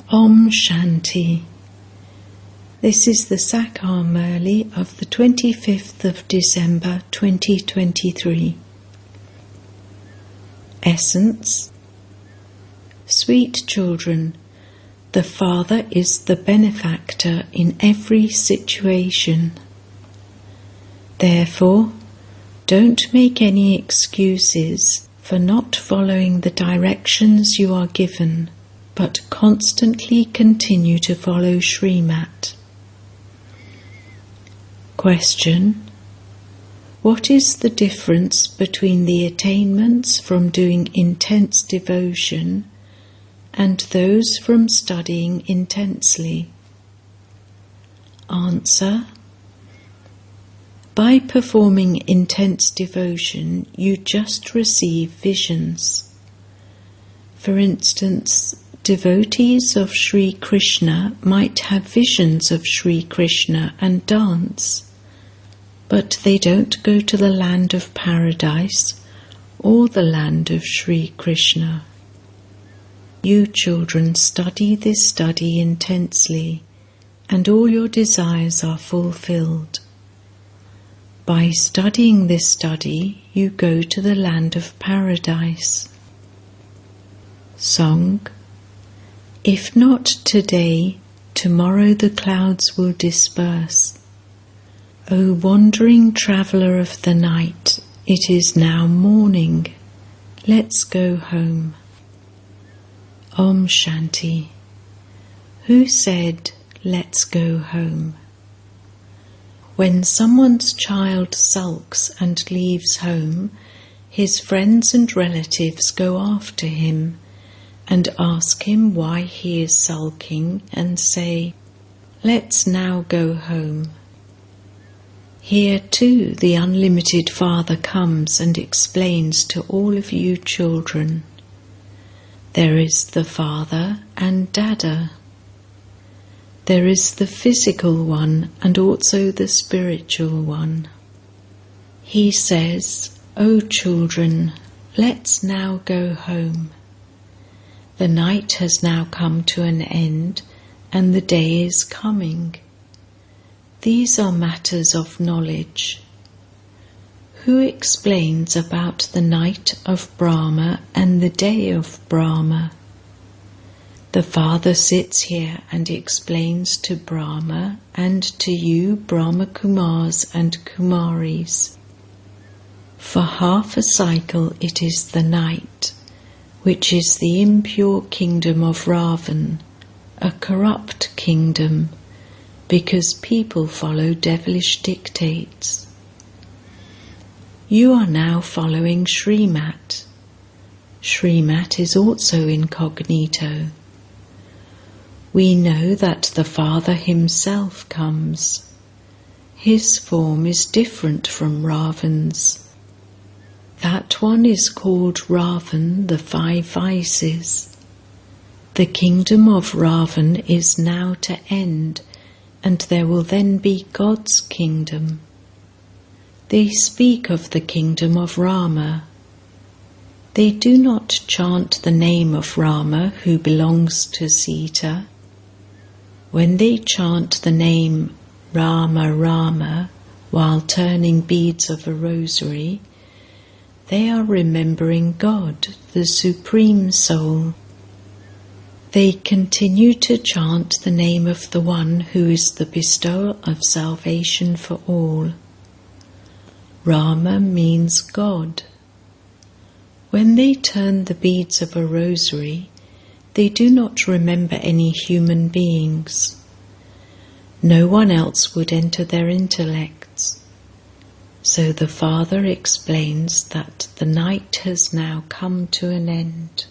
Om Shanti. This is the Sakar Murli of the 25th of December 2023. Essence. Sweet children, the Father is the benefactor in every situation. Therefore, don't make any excuses for not following the directions you are given, but constantly continue to follow Srimat. Question: what is the difference between the attainments from doing intense devotion and those from studying intensely? Answer: by performing intense devotion, you just receive visions. For instance, devotees of Sri Krishna might have visions of Sri Krishna and dance, but they don't go to the land of paradise or the land of Sri Krishna. You children study this study intensely, and all your desires are fulfilled. By studying this study, you go to the land of paradise. Song. If not today, tomorrow the clouds will disperse. O wandering traveller of the night, it is now morning. Let's go home. Om Shanti. Who said, let's go home? When someone's child sulks and leaves home, his friends and relatives go after him and ask him why he is sulking and say, let's now go home. Here too the unlimited Father comes and explains to all of you children. There is the Father and Dada. There is the physical one and also the spiritual one. He says, O children, let's now go home. The night has now come to an end, and the day is coming. These are matters of knowledge. Who explains about the night of Brahma and the day of Brahma? The Father sits here and explains to Brahma and to you Brahma Kumars and Kumaris. For half a cycle it is the night, which is the impure kingdom of Ravan, a corrupt kingdom, because people follow devilish dictates. You are now following Srimat. Srimat is also incognito. We know that the Father himself comes. His form is different from Ravan's. That one is called Ravan, the five vices. The kingdom of Ravan is now to end, and there will then be God's kingdom. They speak of the kingdom of Rama. They do not chant the name of Rama, who belongs to Sita. When they chant the name Rama Rama while turning beads of a rosary, they are remembering God, the Supreme Soul. They continue to chant the name of the One who is the bestower of salvation for all. Rama means God. When they turn the beads of a rosary, they do not remember any human beings. No one else would enter their intellects. So the Father explains that the night has now come to an end.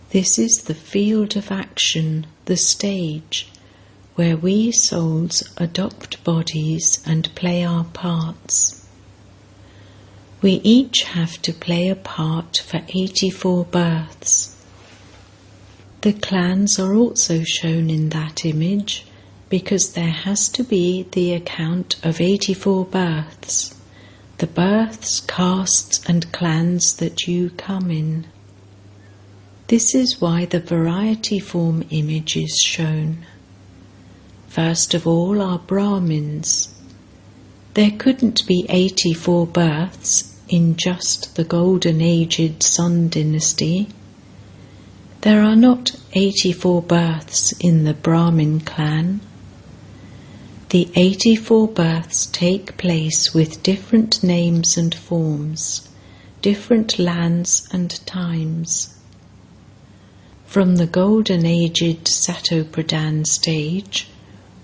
This is the field of action, the stage, where we souls adopt bodies and play our parts. We each have to play a part for 84 births. The clans are also shown in that image, because there has to be the account of 84 births, the births, castes and clans that you come in. This is why the variety form image is shown. First of all are Brahmins. There couldn't be 84 births in just the golden aged Sun dynasty. There are not 84 births in the Brahmin clan. The 84 births take place with different names and forms, different lands and times. From the golden aged Satopradhan stage,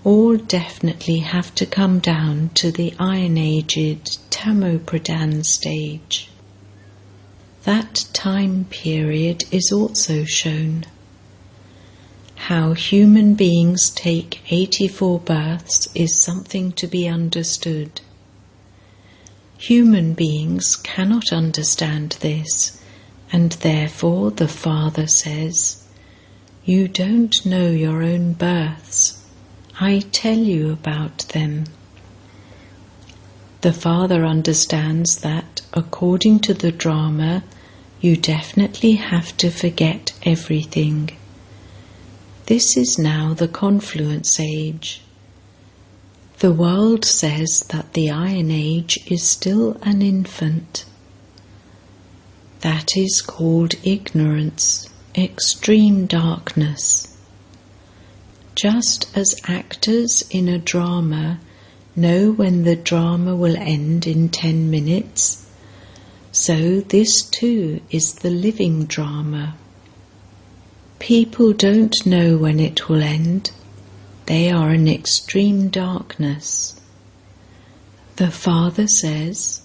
all definitely have to come down to the iron aged Tamopradhan stage. That time period is also shown. How human beings take 84 births is something to be understood. Human beings cannot understand this, and therefore the Father says, "You don't know your own births. I tell you about them." The Father understands that, according to the drama, you definitely have to forget everything. This is now the confluence age. The world says that the Iron Age is still an infant. That is called ignorance, extreme darkness. Just as actors in a drama know when the drama will end in 10 minutes, so this too is the living drama. People don't know when it will end. They are in extreme darkness. The Father says,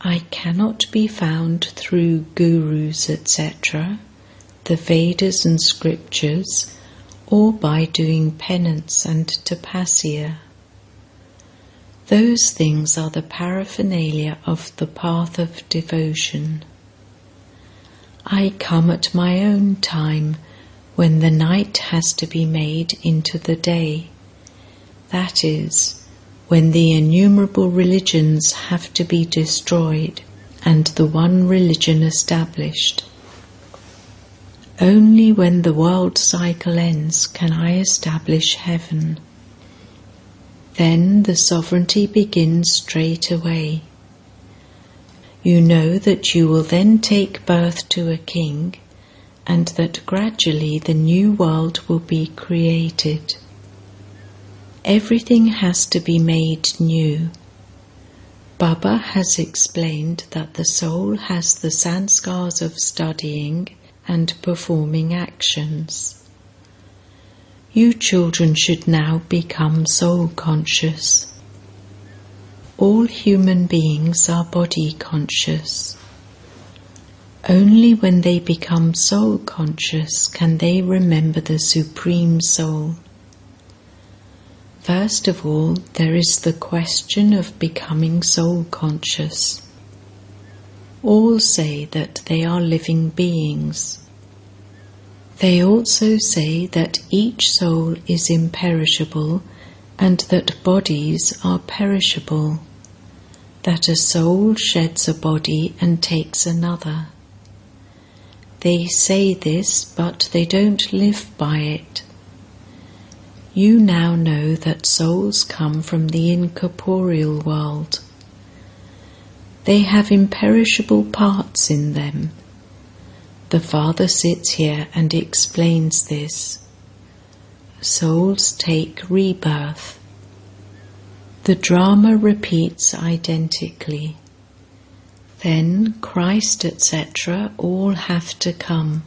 "I cannot be found through gurus, etc., the Vedas and scriptures, or by doing penance and tapasya. Those things are the paraphernalia of the path of devotion. I come at my own time, when the night has to be made into the day. That is, when the innumerable religions have to be destroyed and the one religion established. Only when the world cycle ends can I establish heaven. Then the sovereignty begins straight away. You know that you will then take birth to a king, and that gradually the new world will be created. Everything has to be made new. Baba has explained that the soul has the sanskars of studying and performing actions. You children should now become soul conscious. All human beings are body conscious. Only when they become soul conscious can they remember the Supreme Soul. First of all, there is the question of becoming soul conscious. All say that they are living beings. They also say that each soul is imperishable and that bodies are perishable, that a soul sheds a body and takes another. They say this, but they don't live by it. You now know that souls come from the incorporeal world. They have imperishable parts in them. The Father sits here and explains this. Souls take rebirth. The drama repeats identically. Then Christ, etc., all have to come.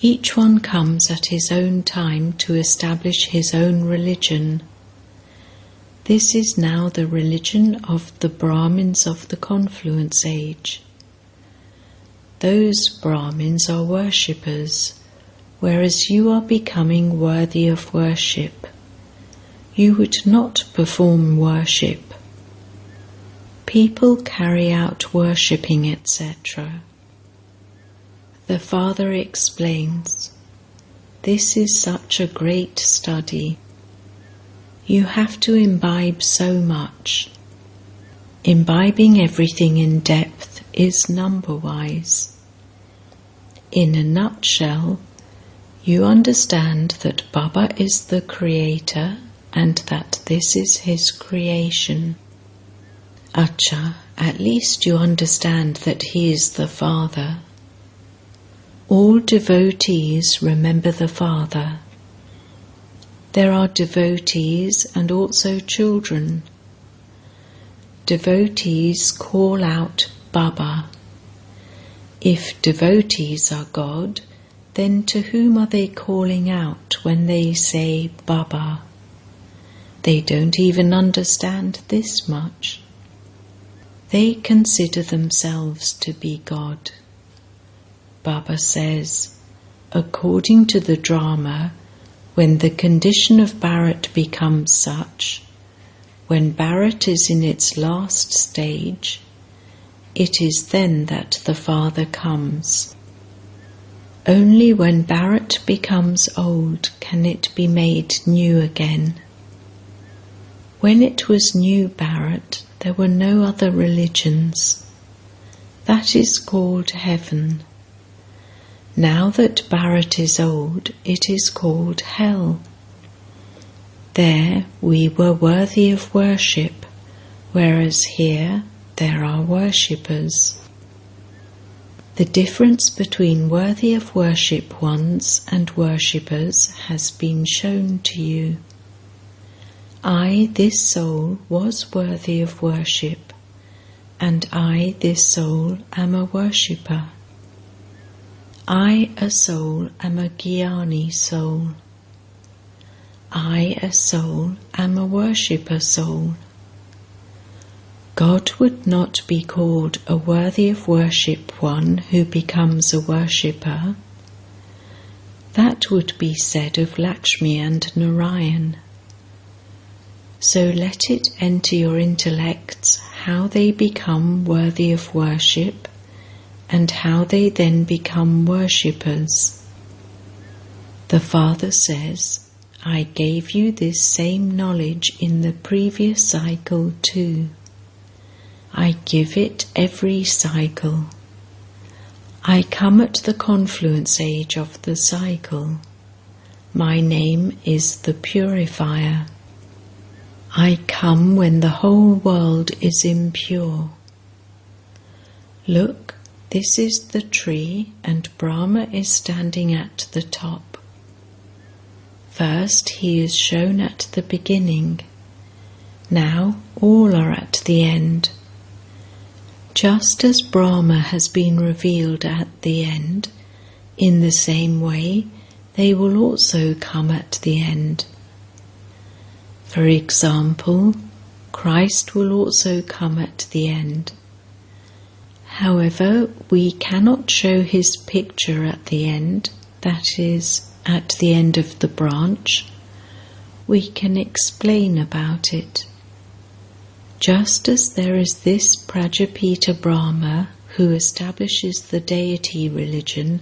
Each one comes at his own time to establish his own religion. This is now the religion of the Brahmins of the confluence age. Those Brahmins are worshippers, whereas you are becoming worthy of worship. You would not perform worship. People carry out worshipping, etc. The Father explains, this is such a great study. You have to imbibe so much. Imbibing everything in depth is number-wise. In a nutshell, you understand that Baba is the creator and that this is his creation. Acha, at least you understand that he is the Father. All devotees remember the Father. There are devotees and also children. Devotees call out Baba. If devotees are God, then to whom are they calling out when they say Baba? They don't even understand this much. They consider themselves to be God. Baba says, according to the drama, when the condition of Bharat becomes such, when Bharat is in its last stage, it is then that the Father comes. Only when Bharat becomes old can it be made new again. When it was new Bharat, there were no other religions. That is called heaven. Now that Bharat is old, it is called hell. There we were worthy of worship, whereas here there are worshippers. The difference between worthy of worship ones and worshippers has been shown to you. I, this soul, was worthy of worship, and I, this soul, am a worshipper. I, a soul, am a Jnani soul. I, a soul, am a worshipper soul. God would not be called a worthy of worship one who becomes a worshipper. That would be said of Lakshmi and Narayan. So let it enter your intellects how they become worthy of worship and how they then become worshippers. The Father says, I gave you this same knowledge in the previous cycle too. I give it every cycle. I come at the confluence age of the cycle. My name is the Purifier. I come when the whole world is impure. Look, this is the tree and Brahma is standing at the top. First he is shown at the beginning. Now all are at the end. Just as Brahma has been revealed at the end, in the same way they will also come at the end. For example, Christ will also come at the end. However, we cannot show his picture at the end, that is, at the end of the branch. We can explain about it. Just as there is this Prajapita Brahma who establishes the deity religion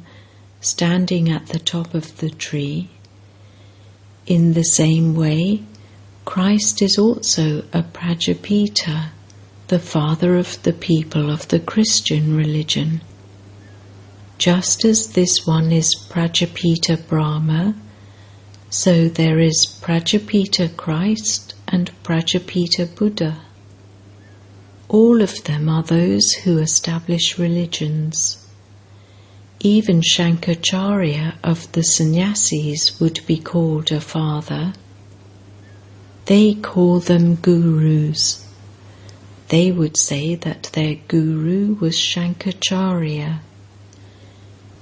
standing at the top of the tree, in the same way, Christ is also a Prajapita, the father of the people of the Christian religion. Just as this one is Prajapita Brahma, so there is Prajapita Christ and Prajapita Buddha. All of them are those who establish religions. Even Shankaracharya of the sannyasis would be called a father. They call them gurus. They would say that their guru was Shankaracharya.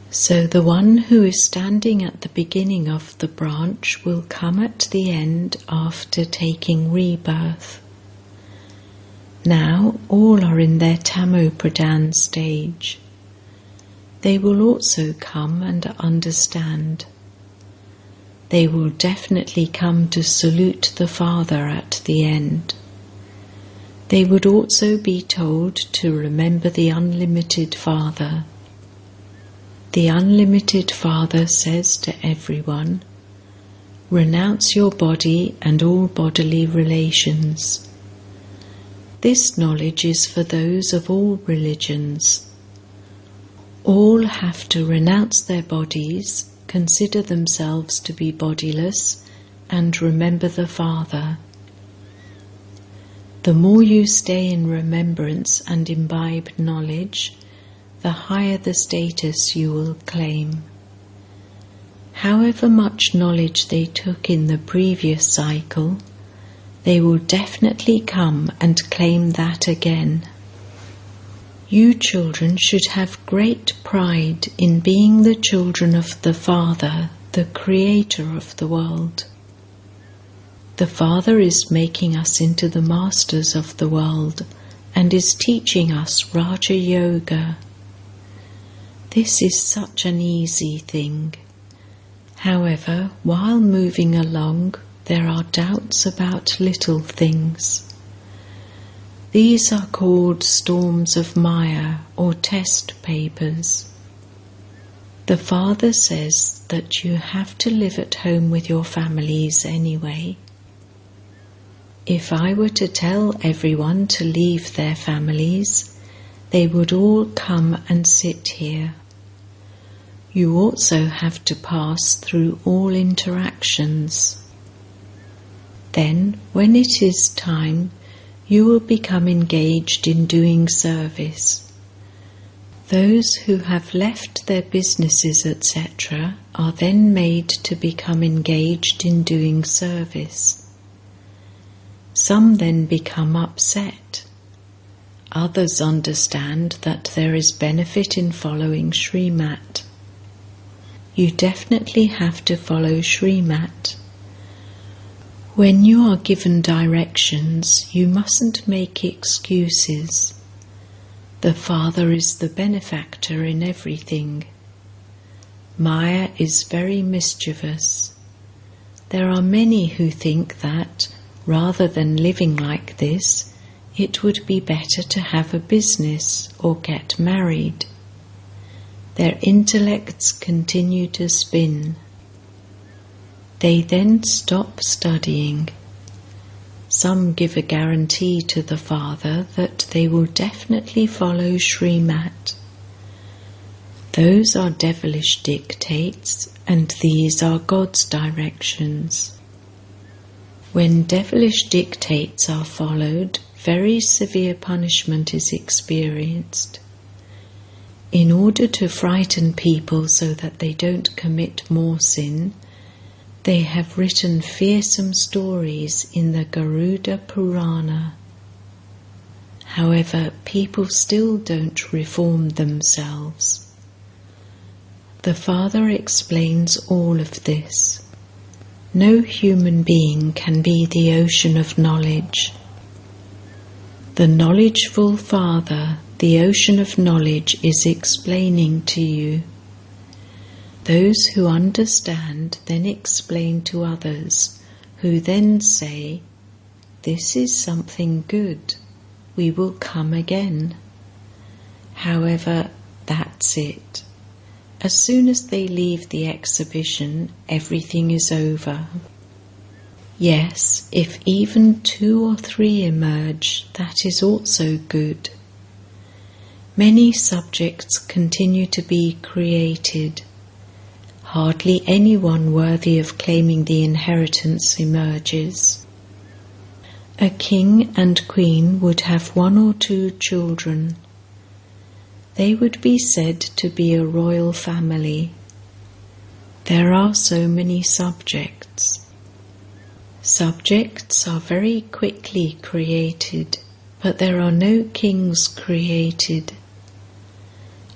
So the one who is standing at the beginning of the branch will come at the end after taking rebirth. Now all are in their Tamopradhan stage. They will also come and understand. They will definitely come to salute the Father at the end. They would also be told to remember the unlimited Father. The unlimited Father says to everyone, renounce your body and all bodily relations. This knowledge is for those of all religions. All have to renounce their bodies, consider themselves to be bodiless, and remember the Father. The more you stay in remembrance and imbibe knowledge, the higher the status you will claim. However much knowledge they took in the previous cycle, they will definitely come and claim that again. You children should have great pride in being the children of the Father, the Creator of the world. The Father is making us into the masters of the world and is teaching us Raja Yoga. This is such an easy thing. However, while moving along, there are doubts about little things. These are called storms of Maya or test papers. The Father says that you have to live at home with your families anyway. If I were to tell everyone to leave their families, they would all come and sit here. You also have to pass through all interactions. Then, when it is time, you will become engaged in doing service. Those who have left their businesses, etc., are then made to become engaged in doing service. Some then become upset. Others understand that there is benefit in following Srimat. You definitely have to follow Srimat. When you are given directions, you mustn't make excuses. The Father is the benefactor in everything. Maya is very mischievous. There are many who think that, rather than living like this, it would be better to have a business or get married. Their intellects continue to spin. They then stop studying. Some give a guarantee to the Father that they will definitely follow Srimat. Those are devilish dictates, and these are God's directions. When devilish dictates are followed, very severe punishment is experienced. In order to frighten people so that they don't commit more sin, they have written fearsome stories in the Garuda Purana. However, people still don't reform themselves. The Father explains all of this. No human being can be the ocean of knowledge. The knowledgeful Father, the ocean of knowledge, is explaining to you. Those who understand then explain to others, who then say, "This is something good, we will come again." However, that's it. As soon as they leave the exhibition, everything is over. Yes, if even 2 or 3 emerge, that is also good. Many subjects continue to be created. Hardly anyone worthy of claiming the inheritance emerges. A king and queen would have 1 or 2 children. They would be said to be a royal family. There are so many subjects. Subjects are very quickly created, but there are no kings created.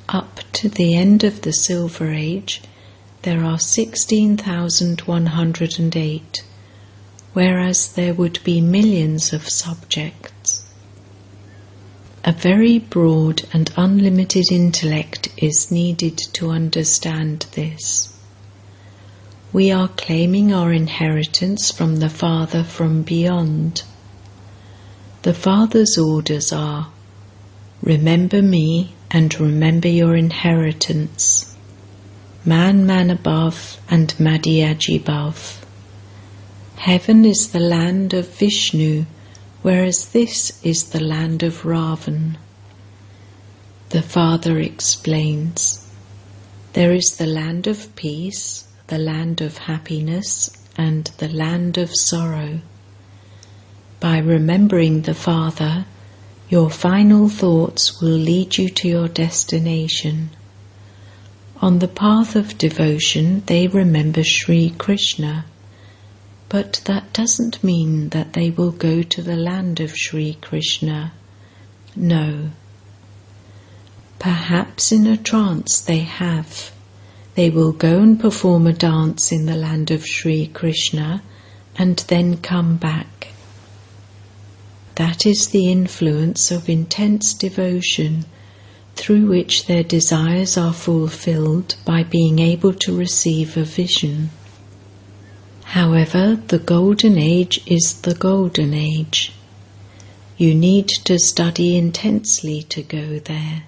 Up to the end of the Silver Age, there are 16,108, whereas there would be millions of subjects. A very broad and unlimited intellect is needed to understand this. We are claiming our inheritance from the Father from beyond. The Father's orders are, "Remember me and remember your inheritance. Man above and Madhyaji above. Heaven is the land of Vishnu, whereas this is the land of Ravan. The Father explains, there is the land of peace, the land of happiness, and the land of sorrow. By remembering the Father, your final thoughts will lead you to your destination. On the path of devotion, they remember Sri Krishna, but that doesn't mean that they will go to the land of Sri Krishna. No. Perhaps in a trance they have. They will go and perform a dance in the land of Sri Krishna and then come back. That is the influence of intense devotion, through which their desires are fulfilled by being able to receive a vision. However, the golden age is the golden age. You need to study intensely to go there.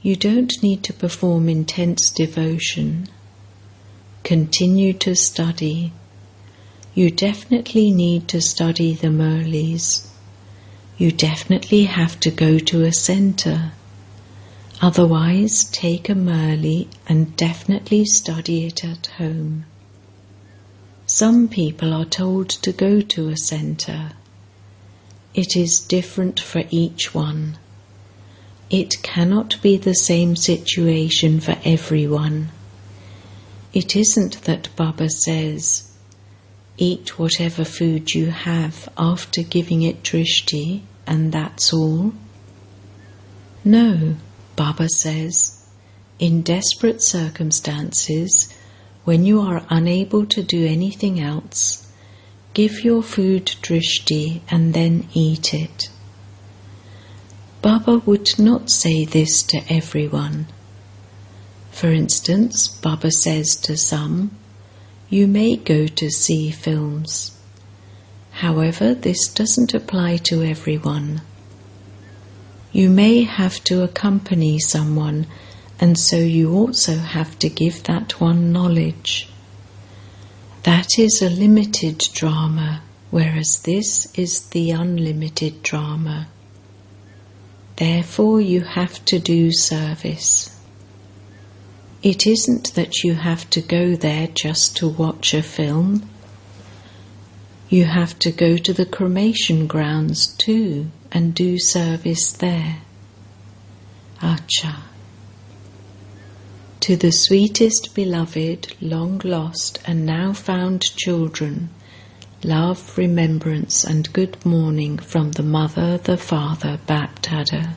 You don't need to perform intense devotion. Continue to study. You definitely need to study the Murlis. You definitely have to go to a center. Otherwise, take a Murli and definitely study it at home. Some people are told to go to a center. It is different for each one. It cannot be the same situation for everyone. It isn't that Baba says, eat whatever food you have after giving it drishti and that's all. No, Baba says, in desperate circumstances, when you are unable to do anything else, give your food drishti and then eat it. Baba would not say this to everyone. For instance, Baba says to some, you may go to see films. However, this doesn't apply to everyone. You may have to accompany someone, and so you also have to give that one knowledge. That is a limited drama, whereas this is the unlimited drama. Therefore, you have to do service. It isn't that you have to go there just to watch a film. You have to go to the cremation grounds too and do service there. Acha. To the sweetest beloved, long lost and now found children, love, remembrance and good morning from the Mother, the Father, Baptada.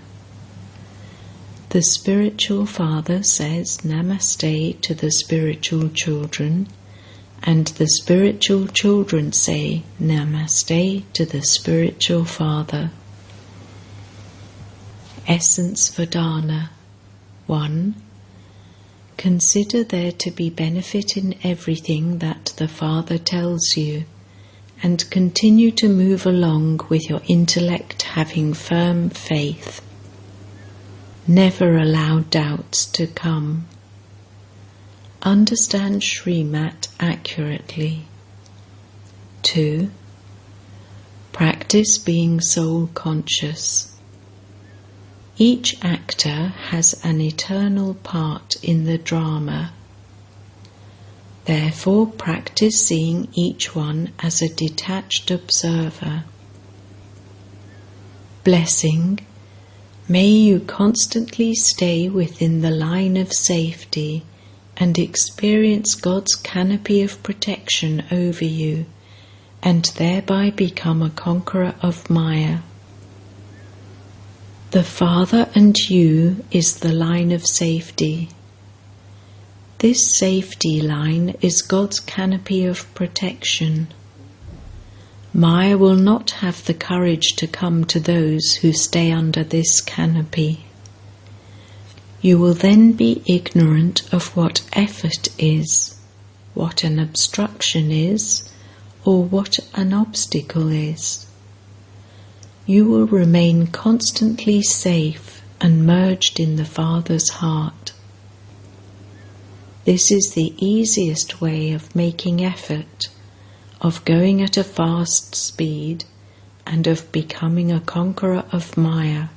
The spiritual father says Namaste to the spiritual children, and the spiritual children say Namaste to the spiritual father. Essence Vedana 1. Consider there to be benefit in everything that the Father tells you, and continue to move along with your intellect having firm faith. Never allow doubts to come. Understand Srimat accurately. 2. Practice being soul conscious. Each actor has an eternal part in the drama. Therefore, practice seeing each one as a detached observer. Blessing. May you constantly stay within the line of safety and experience God's canopy of protection over you, and thereby become a conqueror of Maya. The Father and you is the line of safety. This safety line is God's canopy of protection. Maya will not have the courage to come to those who stay under this canopy. You will then be ignorant of what effort is, what an obstruction is, or what an obstacle is. You will remain constantly safe and merged in the Father's heart. This is the easiest way of making effort, of going at a fast speed, and of becoming a conqueror of Maya.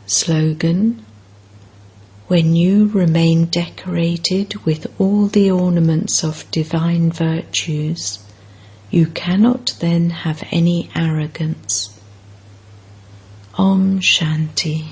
Slogan: when you remain decorated with all the ornaments of divine virtues, you cannot then have any arrogance. Om Shanti.